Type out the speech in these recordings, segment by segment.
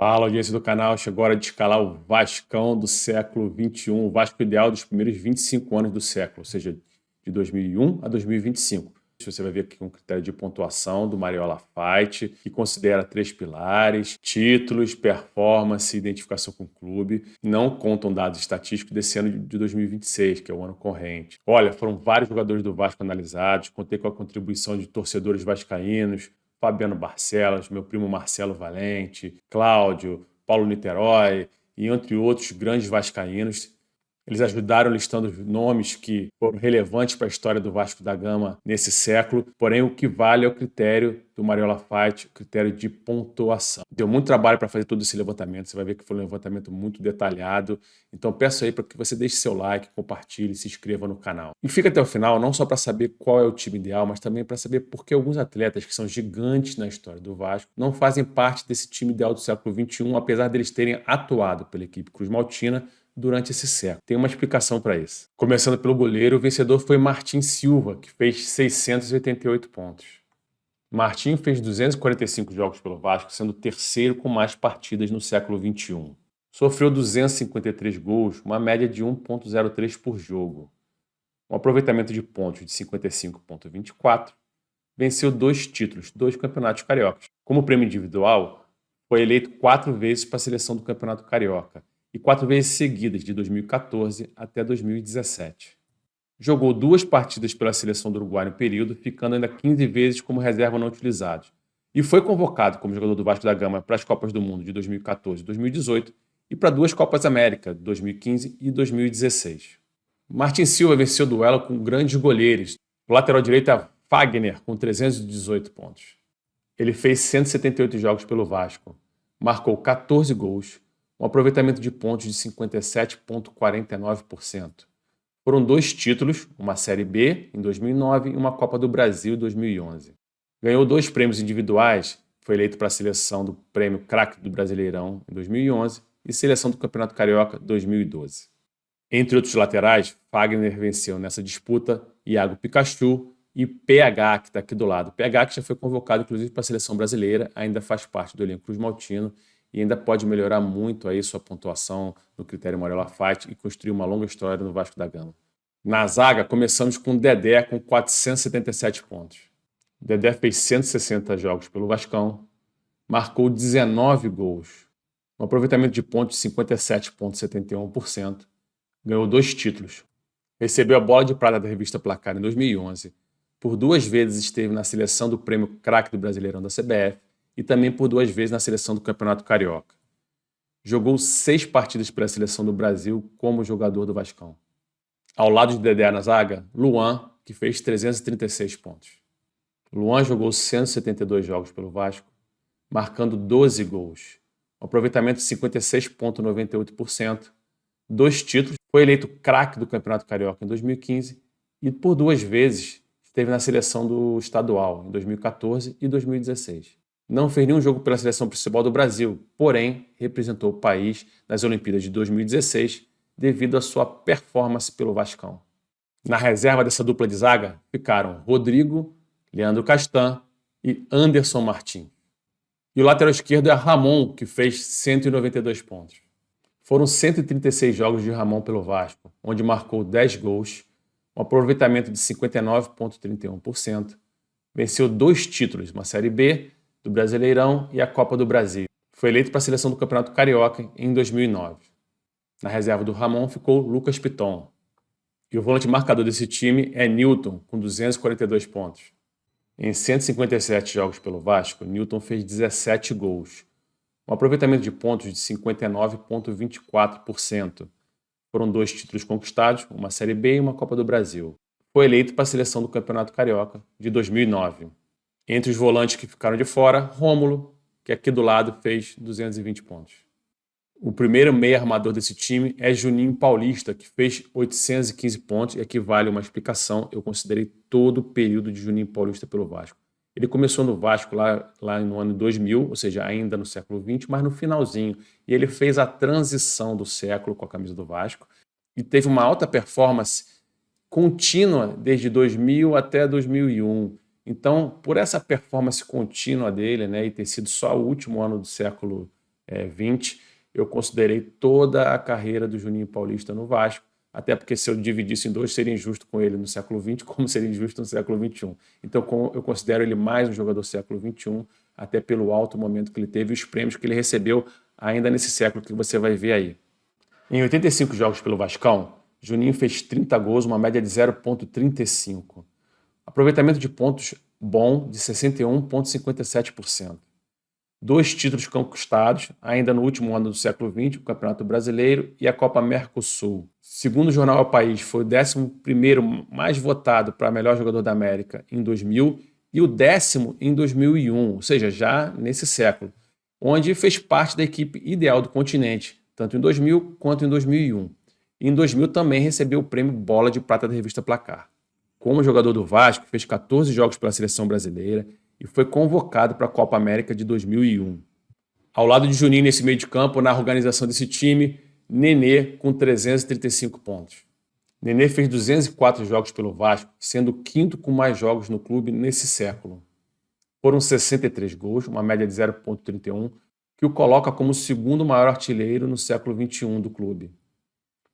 Fala, audiência do canal. Chegou a hora de escalar o Vascão do século XXI, o Vasco ideal dos primeiros 25 anos do século, ou seja, de 2001 a 2025. Você vai ver aqui um critério de pontuação do Mariola Fight, que considera 3 pilares: títulos, performance e identificação com o clube. Não contam dados estatísticos desse ano de 2026, que é o ano corrente. Olha, foram vários jogadores do Vasco analisados, contei com a contribuição de torcedores vascaínos, Fabiano Barcelos, meu primo Marcelo Valente, Cláudio, Paulo Niterói e entre outros grandes vascaínos. Eles ajudaram listando nomes que foram relevantes para a história do Vasco da Gama nesse século, porém o que vale é o critério do Mariola Fight, o critério de pontuação. Deu muito trabalho para fazer todo esse levantamento, você vai ver que foi um levantamento muito detalhado, então peço aí para que você deixe seu like, compartilhe, se inscreva no canal. E fica até o final, não só para saber qual é o time ideal, mas também para saber por que alguns atletas que são gigantes na história do Vasco não fazem parte desse time ideal do século XXI, apesar deles terem atuado pela equipe Cruz Maltina durante esse século. Tem uma explicação para isso. Começando pelo goleiro, o vencedor foi Martim Silva, que fez 688 pontos. Martim fez 245 jogos pelo Vasco, sendo o terceiro com mais partidas no século XXI. Sofreu 253 gols, uma média de 1,03 por jogo. Um aproveitamento de pontos de 55,24. Venceu 2 títulos, 2 campeonatos cariocas. Como prêmio individual, foi eleito 4 vezes para a seleção do Campeonato Carioca e 4 vezes seguidas, de 2014 até 2017. Jogou 2 partidas pela seleção do Uruguai no período, ficando ainda 15 vezes como reserva não utilizado. E foi convocado como jogador do Vasco da Gama para as Copas do Mundo de 2014 e 2018 e para 2 Copas América, 2015 e 2016. Martim Silva venceu o duelo com grandes goleiros. O lateral direito é Fagner, com 318 pontos. Ele fez 178 jogos pelo Vasco, marcou 14 gols, um aproveitamento de pontos de 57,49%. Foram 2 títulos, uma Série B em 2009 e uma Copa do Brasil em 2011. Ganhou 2 prêmios individuais, foi eleito para a seleção do Prêmio Craque do Brasileirão em 2011 e seleção do Campeonato Carioca 2012. Entre outros laterais, Fagner venceu nessa disputa Iago Pikachu e PH, que está aqui do lado. PH, que já foi convocado inclusive para a seleção brasileira, ainda faz parte do elenco Cruz Maltino e ainda pode melhorar muito aí sua pontuação no critério Mariola Fight e construir uma longa história no Vasco da Gama. Na zaga, começamos com Dedé com 477 pontos. Dedé fez 160 jogos pelo Vascão, marcou 19 gols, um aproveitamento de pontos de 57,71%, ganhou 2 títulos, recebeu a bola de prata da revista Placar em 2011, por 2 vezes esteve na seleção do Prêmio Craque do Brasileirão da CBF e também por 2 vezes na seleção do Campeonato Carioca. Jogou 6 partidas pela seleção do Brasil como jogador do Vascão. Ao lado de Dedé na zaga, Luan, que fez 336 pontos. Luan jogou 172 jogos pelo Vasco, marcando 12 gols, um aproveitamento de 56,98%, 2 títulos, foi eleito craque do Campeonato Carioca em 2015 e por 2 vezes esteve na seleção do estadual em 2014 e 2016. Não fez nenhum jogo pela seleção principal do Brasil, porém representou o país nas Olimpíadas de 2016 devido à sua performance pelo Vascão. Na reserva dessa dupla de zaga ficaram Rodrigo, Leandro Castan e Anderson Martim. E o lateral esquerdo é Ramon, que fez 192 pontos. Foram 136 jogos de Ramon pelo Vasco, onde marcou 10 gols, um aproveitamento de 59,31%, venceu 2 títulos, uma Série B do Brasileirão e a Copa do Brasil. Foi eleito para a seleção do Campeonato Carioca em 2009. Na reserva do Ramon ficou Lucas Piton. E o volante marcador desse time é Newton, com 242 pontos. Em 157 jogos pelo Vasco, Newton fez 17 gols, um aproveitamento de pontos de 59,24%. Foram 2 títulos conquistados, uma Série B e uma Copa do Brasil. Foi eleito para a seleção do Campeonato Carioca de 2009. Entre os volantes que ficaram de fora, Rômulo, que aqui do lado fez 220 pontos. O primeiro meia armador desse time é Juninho Paulista, que fez 815 pontos, e aqui vale uma explicação. Eu considerei todo o período de Juninho Paulista pelo Vasco. Ele começou no Vasco lá no ano 2000, ou seja, ainda no século XX, mas no finalzinho. E ele fez a transição do século com a camisa do Vasco e teve uma alta performance contínua desde 2000 até 2001. Então, por essa performance contínua dele, né, e ter sido só o último ano do século 20, eu considerei toda a carreira do Juninho Paulista no Vasco, até porque se eu dividisse em dois, seria injusto com ele no século XX, como seria injusto no século XXI. Então, eu considero ele mais um jogador do século XXI, até pelo alto momento que ele teve e os prêmios que ele recebeu ainda nesse século que você vai ver aí. Em 85 jogos pelo Vascão, Juninho fez 30 gols, uma média de 0,35. Aproveitamento de pontos bom de 61,57%. 2 títulos conquistados, ainda no último ano do século XX, o Campeonato Brasileiro e a Copa Mercosul. Segundo o jornal El País, foi o 11º mais votado para melhor jogador da América em 2000 e o 10º em 2001, ou seja, já nesse século, onde fez parte da equipe ideal do continente, tanto em 2000 quanto em 2001. E em 2000 também recebeu o prêmio Bola de Prata da revista Placar. Como jogador do Vasco, fez 14 jogos pela seleção brasileira e foi convocado para a Copa América de 2001. Ao lado de Juninho nesse meio de campo, na organização desse time, Nenê com 335 pontos. Nenê fez 204 jogos pelo Vasco, sendo o 5º com mais jogos no clube nesse século. Foram 63 gols, uma média de 0,31, que o coloca como o 2º maior artilheiro no século XXI do clube.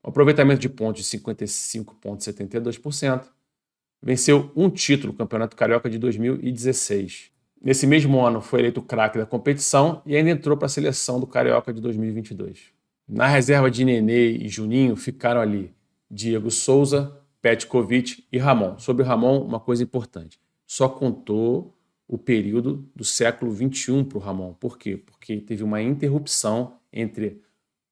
O aproveitamento de pontos de 55,72%. Venceu um título, o Campeonato Carioca de 2016. Nesse mesmo ano, foi eleito craque da competição e ainda entrou para a seleção do Carioca de 2022. Na reserva de Nenê e Juninho ficaram ali Diego Souza, Petkovic e Ramon. Sobre Ramon, uma coisa importante. Só contou o período do século XXI para o Ramon. Por quê? Porque teve uma interrupção entre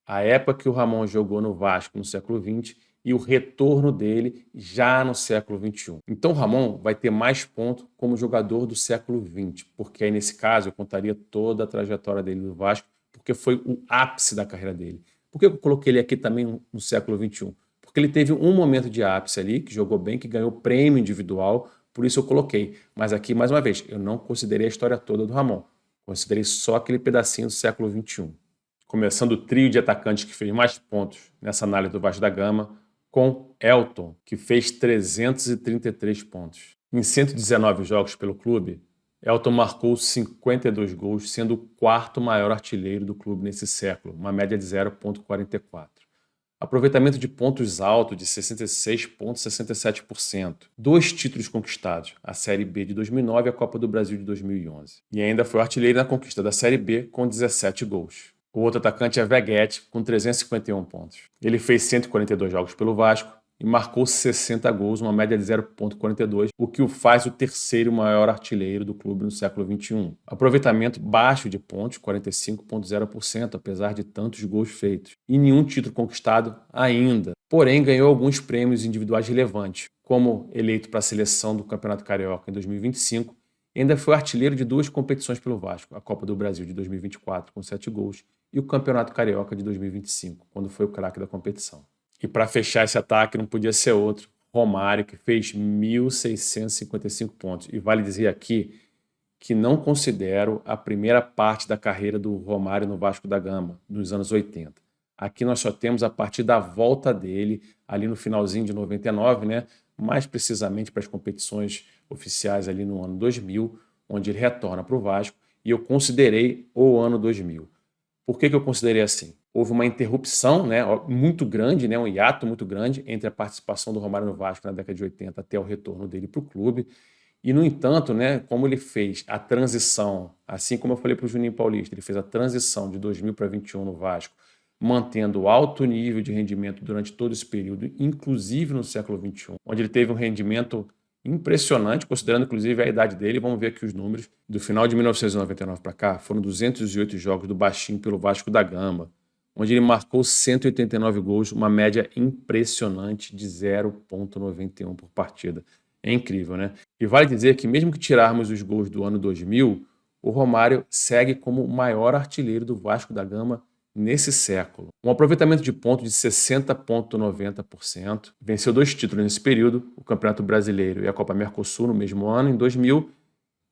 a época que o Ramon jogou no Vasco no século XX e o retorno dele já no século XXI. Então o Ramon vai ter mais pontos como jogador do século XX, porque aí nesse caso eu contaria toda a trajetória dele no Vasco, porque foi o ápice da carreira dele. Por que eu coloquei ele aqui também no século XXI? Porque ele teve um momento de ápice ali, que jogou bem, que ganhou prêmio individual, por isso eu coloquei. Mas aqui, mais uma vez, eu não considerei a história toda do Ramon. Considerei só aquele pedacinho do século XXI. Começando o trio de atacantes que fez mais pontos nessa análise do Vasco da Gama, com Elton, que fez 333 pontos. Em 119 jogos pelo clube, Elton marcou 52 gols, sendo o 4º maior artilheiro do clube nesse século, uma média de 0,44. Aproveitamento de pontos alto de 66,67%. 2 títulos conquistados, a Série B de 2009 e a Copa do Brasil de 2011. E ainda foi artilheiro na conquista da Série B com 17 gols. O outro atacante é Veguete, com 351 pontos. Ele fez 142 jogos pelo Vasco e marcou 60 gols, uma média de 0,42, o que o faz o 3º maior artilheiro do clube no século XXI. Aproveitamento baixo de pontos, 45,0%, apesar de tantos gols feitos. E nenhum título conquistado ainda. Porém, ganhou alguns prêmios individuais relevantes, como eleito para a seleção do Campeonato Carioca em 2025, e ainda foi artilheiro de 2 competições pelo Vasco, a Copa do Brasil de 2024, com 7 gols, e o Campeonato Carioca de 2025, quando foi o craque da competição. E para fechar esse ataque não podia ser outro, Romário, que fez 1.655 pontos. E vale dizer aqui que não considero a primeira parte da carreira do Romário no Vasco da Gama, nos anos 80. Aqui nós só temos a partir da volta dele, ali no finalzinho de 99, né? Mais precisamente para as competições oficiais ali no ano 2000, onde ele retorna para o Vasco, e eu considerei o ano 2000. Por que eu considerei assim? Houve uma interrupção, né, muito grande, né, um hiato muito grande entre a participação do Romário no Vasco na década de 80 até o retorno dele para o clube. E, no entanto, né, como ele fez a transição, assim como eu falei para o Juninho Paulista, ele fez a transição de 2000 para 21 no Vasco, mantendo alto nível de rendimento durante todo esse período, inclusive no século XXI, onde ele teve um rendimento impressionante, considerando inclusive a idade dele. Vamos ver aqui os números. Do final de 1999 para cá, foram 208 jogos do baixinho pelo Vasco da Gama, onde ele marcou 189 gols, uma média impressionante de 0,91 por partida. É incrível, né? E vale dizer que mesmo que tirarmos os gols do ano 2000, o Romário segue como o maior artilheiro do Vasco da Gama nesse século. Um aproveitamento de pontos de 60,90%. Venceu 2 títulos nesse período, o Campeonato Brasileiro e a Copa Mercosul no mesmo ano, em 2000,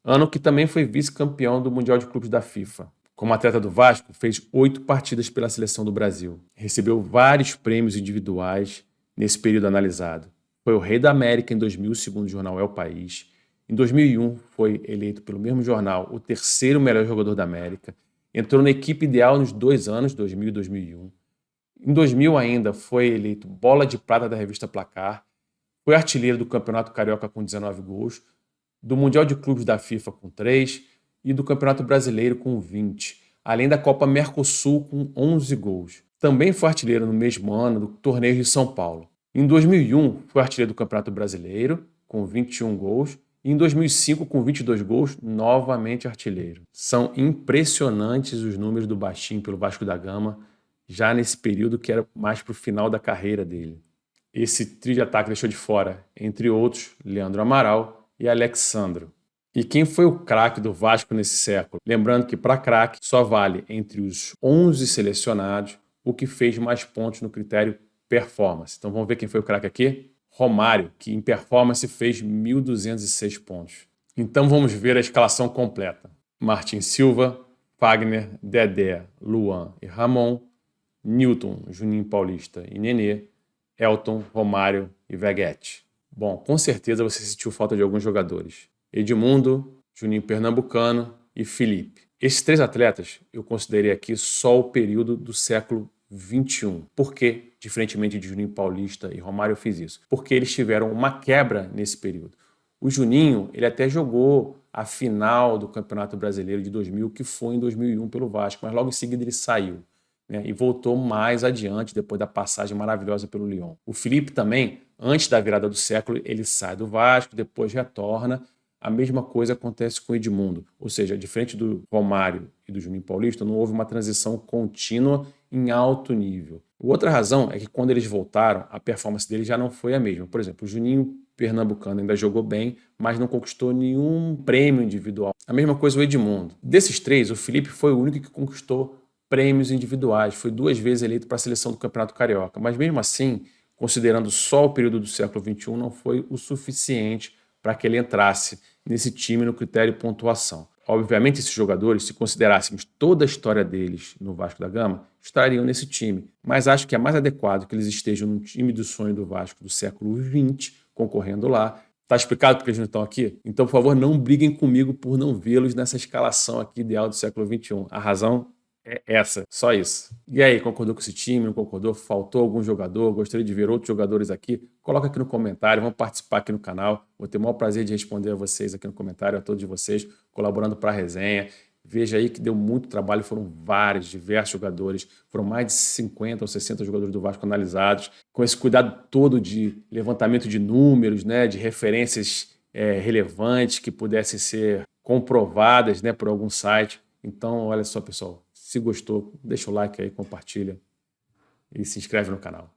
ano que também foi vice-campeão do Mundial de Clubes da FIFA. Como atleta do Vasco, fez 8 partidas pela seleção do Brasil. Recebeu vários prêmios individuais nesse período analisado. Foi o Rei da América em 2000, segundo o jornal El País. Em 2001, foi eleito pelo mesmo jornal o 3º melhor jogador da América. Entrou na equipe ideal nos 2 anos, 2000 e 2001. Em 2000 ainda foi eleito bola de prata da revista Placar, foi artilheiro do Campeonato Carioca com 19 gols, do Mundial de Clubes da FIFA com 3 e do Campeonato Brasileiro com 20, além da Copa Mercosul com 11 gols. Também foi artilheiro no mesmo ano do Torneio de São Paulo. Em 2001 foi artilheiro do Campeonato Brasileiro com 21 gols e em 2005 com 22 gols, novamente artilheiro. São impressionantes os números do Baixinho pelo Vasco da Gama, já nesse período que era mais para o final da carreira dele. Esse trio de ataque deixou de fora, entre outros, Leandro Amaral e Alexandro. E quem foi o craque do Vasco nesse século? Lembrando que para craque só vale entre os 11 selecionados o que fez mais pontos no critério performance. Então vamos ver quem foi o craque aqui? Romário, que em performance fez 1.206 pontos. Então vamos ver a escalação completa. Martin Silva, Fagner, Dedé, Luan e Ramon, Newton, Juninho Paulista e Nenê, Elton, Romário e Veguete. Bom, com certeza você sentiu falta de alguns jogadores. Edmundo, Juninho Pernambucano e Felipe. Esses 3 atletas eu considerei aqui só o período do século XXI. Por quê? Diferentemente de Juninho Paulista e Romário, eu fiz isso. Porque eles tiveram uma quebra nesse período. O Juninho, ele até jogou a final do Campeonato Brasileiro de 2000, que foi em 2001 pelo Vasco, mas logo em seguida ele saiu, né, e voltou mais adiante, depois da passagem maravilhosa pelo Lyon. O Felipe também, antes da virada do século, ele sai do Vasco, depois retorna. A mesma coisa acontece com o Edmundo, ou seja, diferente do Romário e do Juninho Paulista, não houve uma transição contínua em alto nível. Outra razão é que quando eles voltaram, a performance deles já não foi a mesma. Por exemplo, o Juninho Pernambucano ainda jogou bem, mas não conquistou nenhum prêmio individual. A mesma coisa o Edmundo. Desses 3, o Felipe foi o único que conquistou prêmios individuais, foi 2 vezes eleito para a seleção do Campeonato Carioca, mas mesmo assim, considerando só o período do século XXI, não foi o suficiente para que ele entrasse nesse time no critério pontuação. Obviamente, esses jogadores, se considerássemos toda a história deles no Vasco da Gama, estariam nesse time, mas acho que é mais adequado que eles estejam no time do sonho do Vasco do século XX, concorrendo lá. Tá explicado porque eles não estão aqui? Então, por favor, não briguem comigo por não vê-los nessa escalação aqui ideal do século XXI. A razão é essa, só isso. E aí, concordou com esse time, não concordou? Faltou algum jogador? Gostaria de ver outros jogadores aqui? Coloca aqui no comentário, vamos participar aqui no canal. Vou ter o maior prazer de responder a vocês aqui no comentário, a todos vocês, colaborando para a resenha. Veja aí que deu muito trabalho, foram vários, diversos jogadores, foram mais de 50 ou 60 jogadores do Vasco analisados, com esse cuidado todo de levantamento de números, né, de referências relevantes que pudessem ser comprovadas, né, por algum site. Então, olha só, pessoal, se gostou, deixa o like aí, compartilha e se inscreve no canal.